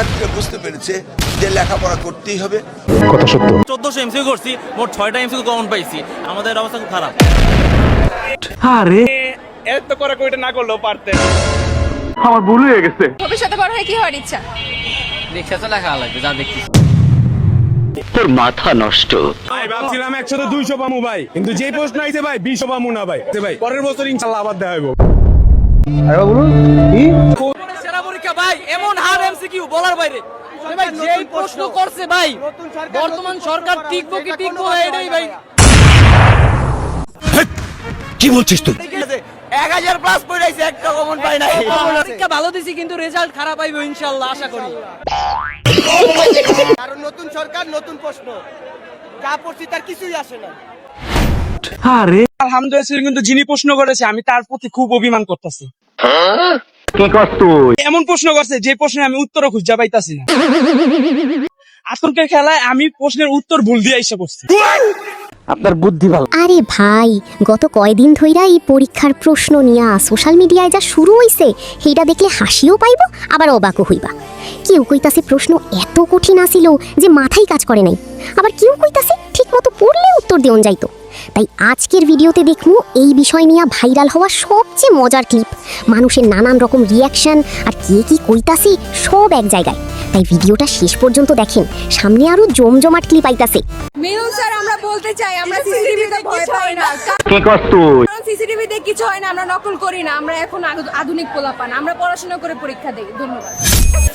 শিক্ষার্থীরা বুঝতে পেরেছে যে লেখাপড়া করতেই হবে। কথা সত্য। 1400 এমসিকিউ করছি, মোট 6টা এমসিকিউ কমন পাইছি। আমাদের অবস্থা খুব খারাপ। আরে এত করে কইটা না করলেও পারতেন। আমার ভুল হয়ে গেছে। ভবিষ্যতে বড় হয়ে কি হওয়ার ইচ্ছা? রিক্সা চালা খাওয়া লাগবে, যা দেখছি। তোর মাথা নষ্ট। ভাই ভাবছিলাম 100 200 পামু ভাই, কিন্তু যে প্রশ্ন আইছে ভাই 20 পামু না ভাই। ভাই পরের বছর ইনশাআল্লাহ আবার দেখা হইব। আরে বলুন কি? সেরা পরীক্ষা ভাই, এমন হার্ড এমসিকিউ বলার বাইরে। ভাই যেই প্রশ্ন করছে ভাই, বর্তমান সরকার টিকবো কি টিকবো না এটাই ভাই। কি বলছিস তুই? 1000 প্লাস পড়াইছে, একটা কমন পাই নাই। পরীক্ষা ভালো দিছি কিন্তু রেজাল্ট খারাপ আইবো ইনশাআল্লাহ, আশা করি। কারণ নতুন সরকার, নতুন প্রশ্ন, যা পড়ছি তার কিছুই আসে না। আরে আলহামদুলিল্লাহ, কিন্তু যিনি প্রশ্ন করেছে আমি তার প্রতি খুব অভিমান করতেছি। কি কর তুই? এমন প্রশ্ন করছে যে প্রশ্নের আমি উত্তরও খুঁজে পাইতাছি না। আতঙ্কের খেলায় আমি প্রশ্নের উত্তর ভুল দিয়ে এসে বসছি। আপনার বুদ্ধি ভালো। আরে ভাই, গত কয়দিন ধইরা এই পরীক্ষার প্রশ্ন নিয়া সোশ্যাল মিডিয়ায় যা শুরু হইছে, সেইটা দেখলে হাসিও পাইব আবার অবাকও হইবা। কেউ কইতাছে প্রশ্ন এত কঠিন আসিল যে মাথায় কাজ করে নাই, আবার কেউ কইতাছে ঠিক মতো পড়লে উত্তর দেওয়া যাইতো। তাই আজকের ভিডিওতে দেখবো এই বিষয় নিয়ে ভাইরাল হওয়া সবচেয়ে মজার ক্লিপ, মানুষের নানান রকম রিয়াকশন আর কে কি কইতাছে সব এক জায়গায়। তাই ভিডিওটা শেষ পর্যন্ত দেখেন, সামনে আরো জমজমাট ক্লিপ আইতাছে। মিলন স্যার, আমরা বলতে চাই আমরা সিসিটিভিতে ভয় পাই না। কি কর তুই? কারণ সিসিটিভিতে কিছু হয় না, আমরা নকল করি না, আমরা এখন আধুনিক পোলাপান, আমরা পড়াশোনা করে পরীক্ষা দেই। ধন্যবাদ।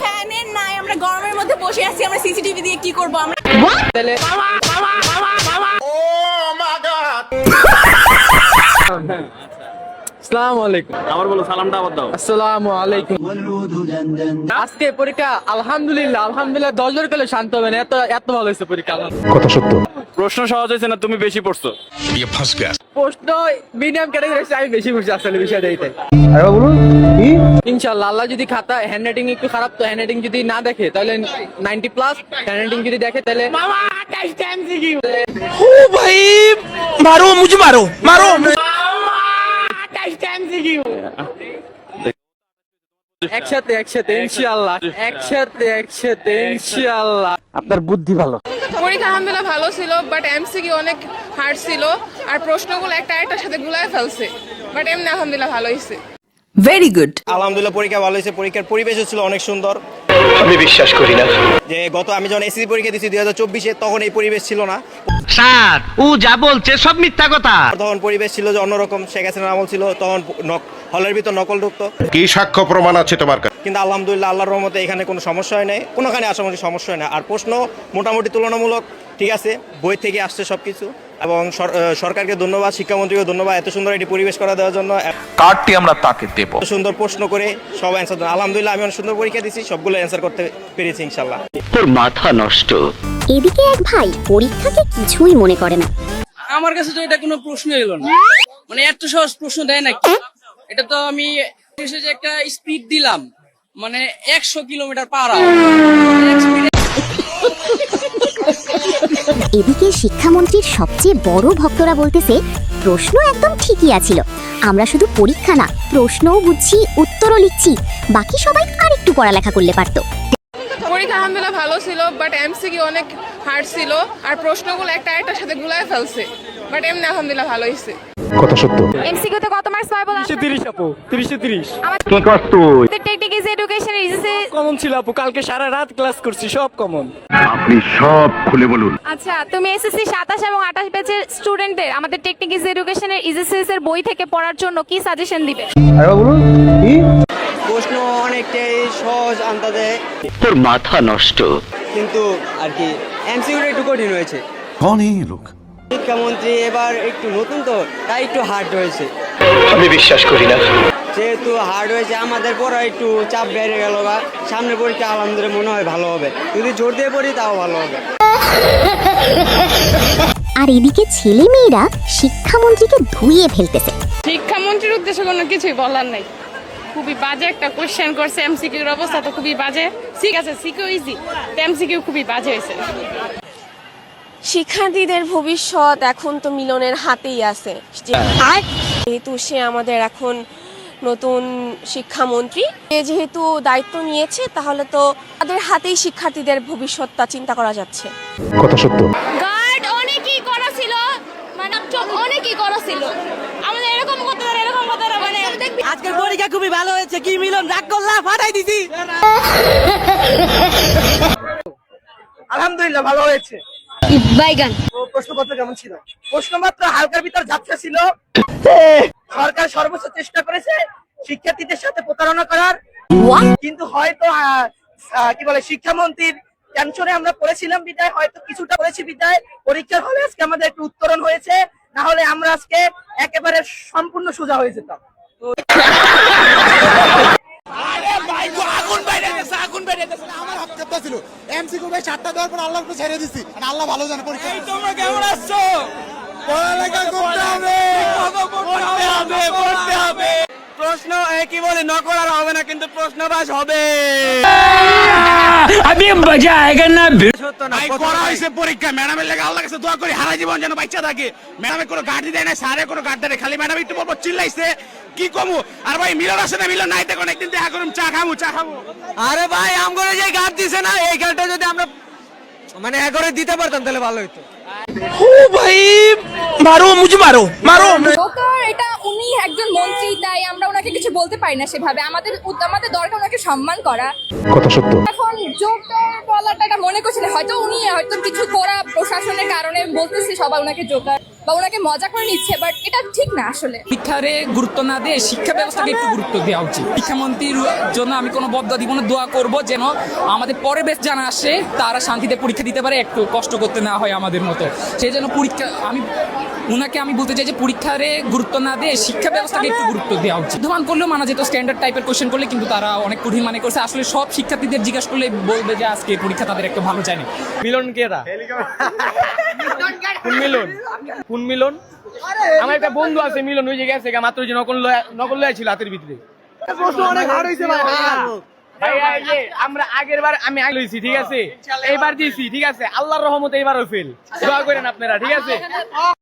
ফ্যানের নাই, আমরা গরমের মধ্যে বসে আছি, আমরা সিসিটিভি দিয়ে কি করব? আমরা আসসালামু আলাইকুম। আবার বলো, সালামটা আবার দাও। আসসালামু আলাইকুম। আজকে পরীক্ষা আলহামদুলিল্লাহ 10 জন করলে শান্ত হবে না, এত ভালো হয়েছে পরীক্ষা। কথা সত্য। প্রশ্ন সহজ হয়েছে না, তুমি বেশি পড়ছো। প্রশ্ন মিডিয়াম ক্যাটাগরি আমি বেশি বুঝছি আসলে বিষয়টা এইটাই। আরে বলুন কি? ইনশাআল্লাহ, আল্লাহ যদি খাতা হ্যান্ডরাইটিং একটু খারাপ, তো হ্যান্ডরাইটিং যদি না দেখে তাহলে 90 প্লাস, হ্যান্ডরাইটিং যদি দেখে তাহলে মামা 28 টাইম সিকিউ। ও ভাই মারো, মুঝে মারো মারো। 28 টাইম সিকিউ। একসাথে ইনশাআল্লাহ, একসাথে ইনশাআল্লাহ। আপনার বুদ্ধি ভালো। পরীক্ষা আলহামদুলিল্লাহ ভালো ছিল, বাট এমসিকিউ অনেক হার্ড ছিল আর প্রশ্নগুলো একটার সাথে গুলায় ফেলছে, বাট এমনি আলহামদুলিল্লাহ ভালো হয়েছে। Very good. আলহামদুলিল্লাহ পরীক্ষা ভালো হয়েছে। পরীক্ষার পরিবেশও ছিল অনেক সুন্দর। আমি বিশ্বাস করি না। যে আমি যখন এসএসসি পরীক্ষা দিয়েছি 2024-এ, তখন এই পরিবেশ ছিল না। স্যার ও যা বলছে সব মিথ্যা কথা। তখন পরিবেশ ছিল যে অন্যরকম, শেখ হাসিনার আমল ছিল, তখন হলের ভিতর নকল ঢুকতো। কি সাক্ষ্য প্রমাণ আছে তোমার কাছে? কিন্তু আলহামদুলিল্লাহ আল্লাহর রহমতে এখানে কোনো সমস্যা হয় নাই, কোনোখানে আশামুখী সমস্যা হয় না। আর প্রশ্ন মোটামুটি তুলনামূলক ঠিক আছে, বই থেকে আসছে সবকিছু। এবং সরকারকে ধন্যবাদ, শিক্ষামন্ত্রীকে ধন্যবাদ এত সুন্দর একটি পরিবেশ করে দেওয়ার জন্য। কার্ডটি আমরা তাকে দেব। এত সুন্দর প্রশ্ন করে সব অ্যান্সার দেন। আলহামদুলিল্লাহ আমি অনেক সুন্দর পরীক্ষা দিয়েছি, সবগুলো অ্যান্সার করতে পেরেছি ইনশাল্লাহ। তোর মাথা নষ্ট। এদিকে এক ভাই পরীক্ষাকে কিছুই মনে করে না। আমার কাছে তো এটা কোনো প্রশ্ন এলো না, মানে এত সহজ প্রশ্ন দেয় নাকি? এটা তো আমি শেষে যে একটা স্পিড দিলাম, মানে 100 কিলোমিটার পার আওয়ার। এদিকে শিক্ষামন্ত্রীর সবচেয়ে বড় ভক্তরা বলতেছে প্রশ্ন একদম ঠিকই আছিল, আমরা শুধু পরীক্ষা না প্রশ্নও বুঝছি, উত্তরও লিখছি, বাকি সবাই আরেকটু পড়ালেখা করলে পারতো। পরীক্ষা আলহামদুলিল্লাহ ভালো ছিল, বাট এমসিকিউ অনেক হার্ড ছিল আর প্রশ্নগুলো একটার সাথে গুলায় ফেলছে, বাট এমনি আলহামদুলিল্লাহ ভালো হয়েছে। কথা সত্য। এমসিকিউ তে কত মার্কস পাবো? 30 আপু, 30 কি কর তুই? টেকনিক ইজ এডুকেশন ইজিসে কমন ছিল আপু, কালকে সারা রাত ক্লাস করছি, সব কমন। আপনি সব খুলে বলুন। আচ্ছা, তুমি এসএসসি 27 এবং 28 ব্যাচের স্টুডেন্টদের আমাদের টেকনিক ইজ এডুকেশনের ইজিসিএস এর বই থেকে পড়ার জন্য কি সাজেশন দিবে? আরে বলুন কি? প্রশ্ন অনেকটাই সহজ আন্দাজে, তোর মাথা নষ্ট। কিন্তু আর কি এমসিকিউটা একটু কঠিন হয়েছে। कौन है ये लोग? শিক্ষামন্ত্রী এবার একটু নতুন তো, তাই একটু হার্ড হয়েছে। আমি বিশ্বাস করি না। যেহেতু হার্ড হয়েছে, আমাদের পড়া একটু চাপ বেড়ে গেল। বা সামনের পরীক্ষা আলহামদুলিল্লাহ মনে হয় ভালো হবে, যদি জোর দিয়ে পড়ি তাও ভালো হবে। আর এদিকে ছেলে মেয়েরা শিক্ষামন্ত্রীকে ধুইয়ে ফেলতেছে। শিক্ষামন্ত্রীর উদ্দেশ্যে কোনো কিছুই বলার নাই, খুবই বাজে একটা কোশ্চেন করছে। এমসিকিউর অবস্থা তো খুবই বাজে। ঠিক আছে, সিকিউ ইজি, এমসিকিউ খুবই বাজে হয়েছে। শিক্ষার্থীদের ভবিষ্যৎ এখন তো মিলনের হাতেই আছে, যেহেতু সে আমাদের এখন নতুন শিক্ষামন্ত্রী যেহেতু দায়িত্ব নিয়েছে তাহলে তো তাদের হাতেই শিক্ষার্থীদের ভবিষ্যৎটা চিন্তা করা যাচ্ছে। কথা সত্য। গার্ড অনেকই করা ছিল, মানে অনেকই করা ছিল, আমাদের এরকম করতে মানে আজকের পরীক্ষা খুবই ভালো হয়েছে। কি মিলন রাগ করলা ফাটাই দিছি। আলহামদুলিল্লাহ ভালো হয়েছে। বাইগান প্রশ্নপত্র কেমন ছিল? প্রশ্নপত্র হালকার ভিতর ঝাপসা ছিল। সরকার সর্বোচ্চ চেষ্টা করেছে শিক্ষার্থীদের সাথে প্রতারণা করার, কিন্তু হয়তো কি বলে শিক্ষামন্ত্রীর টেনশনে আমরা পড়েছিলাম বিদায় হয়তো কিছুটা পড়েছি বিদায় পরীক্ষার হলে আজকে আমাদের একটু উত্তরণ হয়েছে, না হলে আমরা আজকে একেবারে সম্পূর্ণ সোজা হয়ে যেতাম। প্রশ্ন কি বলে নকল আর হবে না, কিন্তু প্রশ্ন পাস হবে। আমি মজা আয়েগা না। করা হয়েছে পরীক্ষা, ম্যাডামের লেগে আল্লাহর কাছে দোয়া করি সারা জীবন যেন বাচ্চা থাকে। ম্যাডামে কোনো গার্ডি দেয় না, স্যারে কোনো গার্ড দেয় না, খালি ম্যাডাম একটু বলবো চিল্লাইছে কি কমু। আর ভাই মিলন আসে না, মিলন নাই দেখুন একদিন দেখা করুন, চা খাবো। আরে ভাই আমগরে যে গার্ড দিছে না, এই গার্ডটা যদি আমরা মানে একরে দিতে পারতাম তাহলে ভালো হতো। ও ভাই মারো মুঝে মারো মারো। জোকার এটা উনি একজন মন্ত্রী, তাই আমরা ওনাকে কিছু বলতে পারি না সেভাবে। আমাদের দরকার ওনাকে সম্মান করা। কথা সত্য। এখন জোকার বলাটা এটা মনে করছি না, হয়তো উনি হয়তো কিছু করা প্রশাসনের কারণে বলতেছে সবাই ওনাকে জোকার বা ওনাকে মজা করে নিচ্ছে, বাট এটা ঠিক না আসলে। শিক্ষারে গুরুত্ব না দিয়ে শিক্ষা ব্যবস্থাকে একটু গুরুত্ব দেওয়া উচিত। শিক্ষামন্ত্রীর জন্য আমি কোনো বদয়া দিব না, দোয়া করব যেন আমাদের পরে বেশ জানা আসে তারা শান্তিতে পরীক্ষা দিতে পারে, একটু কষ্ট করতে না হয় আমাদের মতো। সেই জন্য উনাকে আমি বলতে চাই যে পরীক্ষারে গুরুত্ব না দিয়ে শিক্ষা ব্যবস্থাকে একটু গুরুত্ব দেওয়া উচিত। ধমান করলেও মানা যেত স্ট্যান্ডার্ড টাইপের কোশ্চেন করলে, কিন্তু তারা অনেক কঠিন মানে করছে। আসলে সব শিক্ষার্থীদের জিজ্ঞাসা করলে বলবে যে আজকে পরীক্ষা তাদের একটু ভালো যায়নি। মিলন কেরা? কোন মিলন? কোন মিলন? আমার একটা বন্ধু আছে মিলন, ওই যে গেছে মাত্র যে নকল লয়া ছিল হাতের ভিতরে। প্রশ্ন অনেক হার্ড হইছে ভাই। আমরা আগের বার আমি আগে লইছি, ঠিক আছে, এইবার দিয়েছি, ঠিক আছে, আল্লাহর রহমতে এইবারও ফেল। দোয়া করেন আপনারা, ঠিক আছে।